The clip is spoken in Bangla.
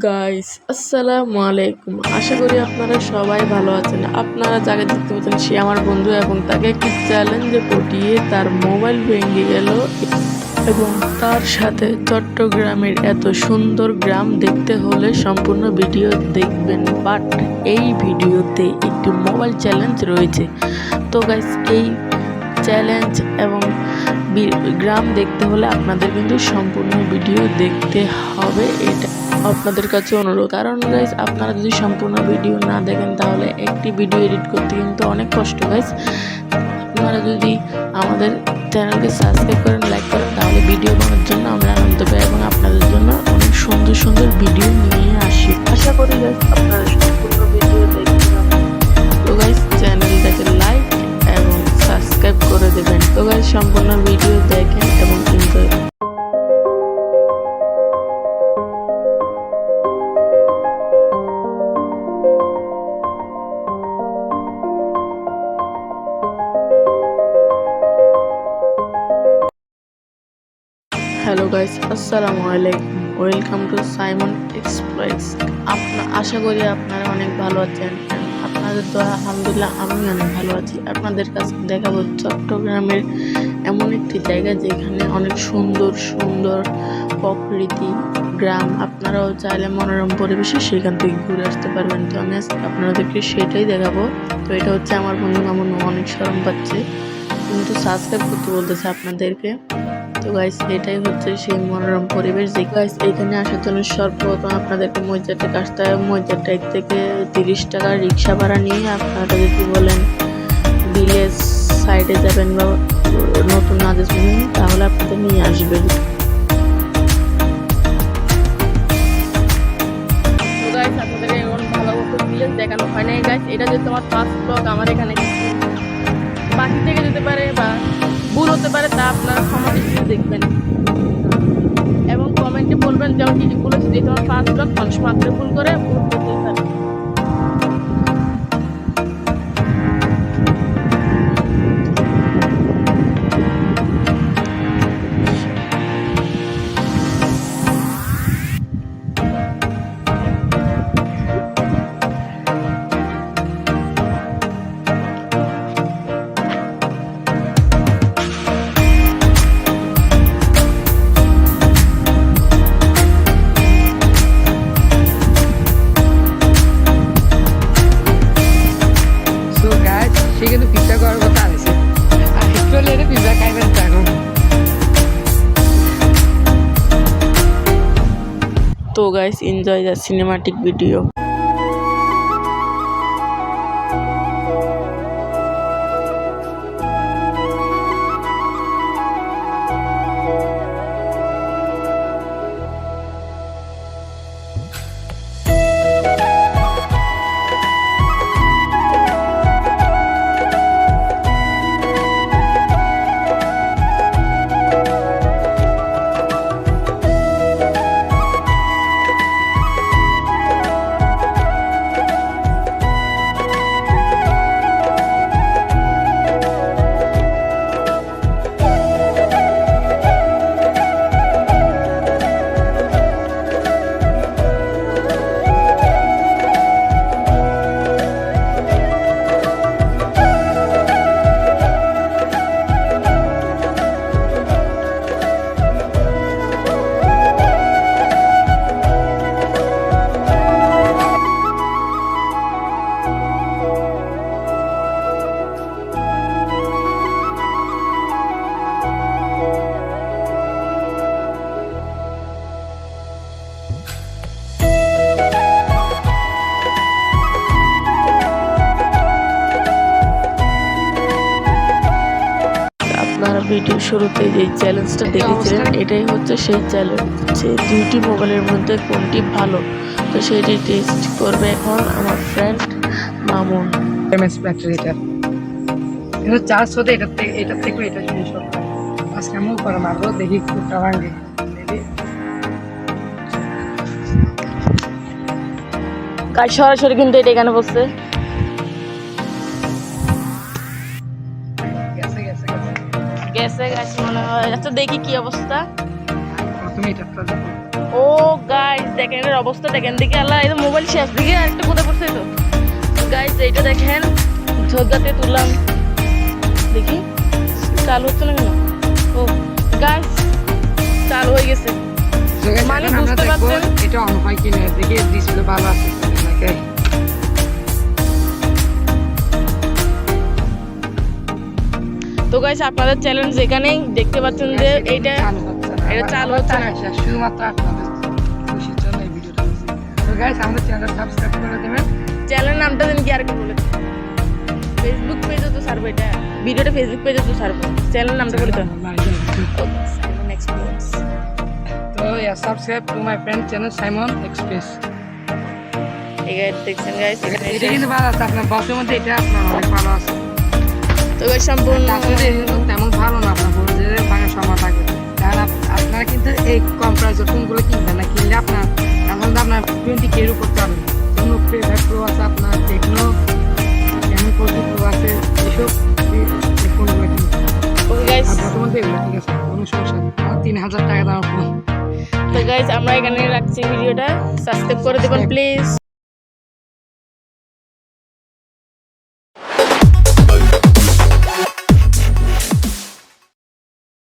গাইস আসসালামু আলাইকুম। আশা করি আপনারা সবাই ভালো আছেন। আপনারা যাকে দেখতে পাচ্ছেন সে আমার বন্ধু এবং তাকে একটি চ্যালেঞ্জে পটিয়ে তার মোবাইল ভেঙে গেল এবং তার সাথে চট্টগ্রামের এত সুন্দর গ্রাম দেখতে হলে সম্পূর্ণ ভিডিও দেখবেন। বাট এই ভিডিওতে একটি মোবাইল চ্যালেঞ্জ রয়েছে। তো গাইস এই চ্যালেঞ্জ এবং গ্রাম দেখতে হলে আপনাদের কিন্তু সম্পূর্ণ ভিডিও দেখতে হবে, এটা আপনাদের কাছে অনুরোধ। কারণ গাইস আপনারা যদি সম্পূর্ণ ভিডিও না দেখেন তাহলে একটি ভিডিও এডিট করতে কিন্তু অনেক কষ্ট গাইস। আপনারা যদি আমাদের চ্যানেলকে সাবস্ক্রাইব করেন, লাইক করেন, তাহলে ভিডিও বানানোর জন্য আমরা আনন্দ পাই এবং আপনাদের জন্য অনেক সুন্দর সুন্দর ভিডিও নিয়ে আসি। আশা করি গাইস আপনারা সম্পূর্ণ ভিডিও দেখবেন। তো গাইস চ্যানেলটাকে লাইক এবং সাবস্ক্রাইব করে দেবেন। তো গাইস সম্পূর্ণ ভিডিও দেখেন এবং এনজয়। হ্যালো গাইস আসসালামু আলাইকুম, ওয়েলকাম টু সাইমন এক্সপ্রেস। আশা করি আপনারা অনেক ভালো আছেন। আপনাদের দোয়া আলহামদুলিল্লাহ আমি অনেক ভালো আছি। আপনাদের কাছে দেখাবো চট্টগ্রামের এমন একটি জায়গা যেখানে অনেক সুন্দর সুন্দর প্রকৃতি গ্রাম। আপনারাও চাইলে মনোরম পরিবেশে সেখান থেকে ঘুরে আসতে পারবেন। তো আমি আপনাদেরকে সেটাই দেখাবো। তো এটা হচ্ছে আমার বন্ধু মামুন, অনেক শরম পাচ্ছে কিন্তু সাবস্ক্রাইব করতে বলতেছে আপনাদেরকে। তো গাইস এটাই হচ্ছে সেই মনোরম পরিবেশ। যে গাইস এখানে আসার জন্য সর্বপ্রথম আপনাদেরকে মইজারটেক আসতে হবে। মইজারটেক থেকে 30 টাকা রিক্সা ভাড়া নিয়ে আপনারা যদি বলেন ভিলেজ সাইডে যাবেন বা নতুন নাদেশ তাহলে আপনাদের নিয়ে আসবেন। তো গাইস আপনাদের এমন ভালো মতো ভিলেজ দেখানো হয় নাই গাইস। এটা যে তোমার ফার্স্ট ব্লগ, আমার এখানে বাকি থেকে যেতে পারে বা ভুল হতে পারে, তা আপনারা ক্ষমা দৃষ্টিতে দেখবেন এবং কমেন্টে বলবেন যে আমি কি ভুল হচ্ছে। যেহেতু আমার ফার্স্ট ব্লগ, মানুষ মাত্র ভুল করে, ভুল করতেই পারে। সে কিন্তু পিজ্জা করার কথা আনিছে আর একটু হলে পিজ্জা খাইবেন জানো। তো guys enjoy the cinematic video. আপনারা ভিডিও শুরুতে যে চ্যালেঞ্জটা দেখেছিলেন এটাই হচ্ছে সেই চ্যালেঞ্জ, যে দুইটি মোবাইলের মধ্যে কোনটি ভালো। তো সেটি টেস্ট করবে এখন আমার ফ্রেন্ড মামুন। এমএস ব্যাটারিটা এটা চার্জ হতে এটা থেকে এটা জিনিস আজকে আমিও করে মারবো, দেখি কোনটা ভাঙে। কাজ সরাসরি কিন্তু এটা এখানে বসছে। গেছে গাছ মনে হয়। আচ্ছা দেখি কি অবস্থা। তুমি এটা ও গাইস দেখেন এর অবস্থা দেখেন, দিকে আল্লাহ এই মোবাইল শেষ, দিকে আরেকটা কোথায় পড়ছে তো গাইস, এইটা দেখেন ঝোঁকাতে তুললাম, দেখি চালু হচ্ছে না কেন। ও গাইস চালু হয়ে গেছে, So guys, মানে এখন আমরা বুঝতে দেখবো পারছেন? এটা অন হয় কিনা, দেখি ডিসপ্লে ভালো আছে নাকি। তো গাইস আপনাদের চ্যালেঞ্জ যেখানেই দেখতে পাচ্ছেন যে এইটা এটা চালু হচ্ছে না। শুধুমাত্র আপনাদের খুশির জন্য এই ভিডিওটা করছি। তো গাইস আমাদের চ্যানেল সাবস্ক্রাইব করে দেবেন। চ্যানেল নামটা যেন কি আর কি বলে, ফেসবুক পেজে তো ছাড়বো, এটা ভিডিওটা ফেসবুক পেজে তো ছাড়বো, চ্যানেল নামটা বলি তো নেক্সট প্লেস। তো subscribe to my friend channel Simon express. এই গাইস দেখছেন গাইস, এখানে এটা কিন্তু ভালো আছে, আপনার বক্সের মধ্যে এটা আপনার অনেক ভালো আছে। তো গাইস সম্পূর্ণ আসলে এগুলো তেমন ভালো না, আপনার বলতে ভাঙার সময় থাকবে, কারণ আপনারা কিন্তু এই কম প্রাইসের ফোনগুলো কিনবেন না, কিনলে আপনার এখন তো আপনার 20K এর উপর পাবেন। কোনো প্রো আছে, আপনার টেকনো এমন প্রো আছে, এইসব এই ফোনগুলো কিনবেন। ওকে গাইস, আর বর্তমানে এগুলো ঠিক আছে, কোনো সমস্যা নেই। আমার 3000 টাকা দাম ফোন। তো গাইস আমরা এখানে রাখছি ভিডিওটা, সাবস্ক্রাইব করে দেবেন প্লিজ।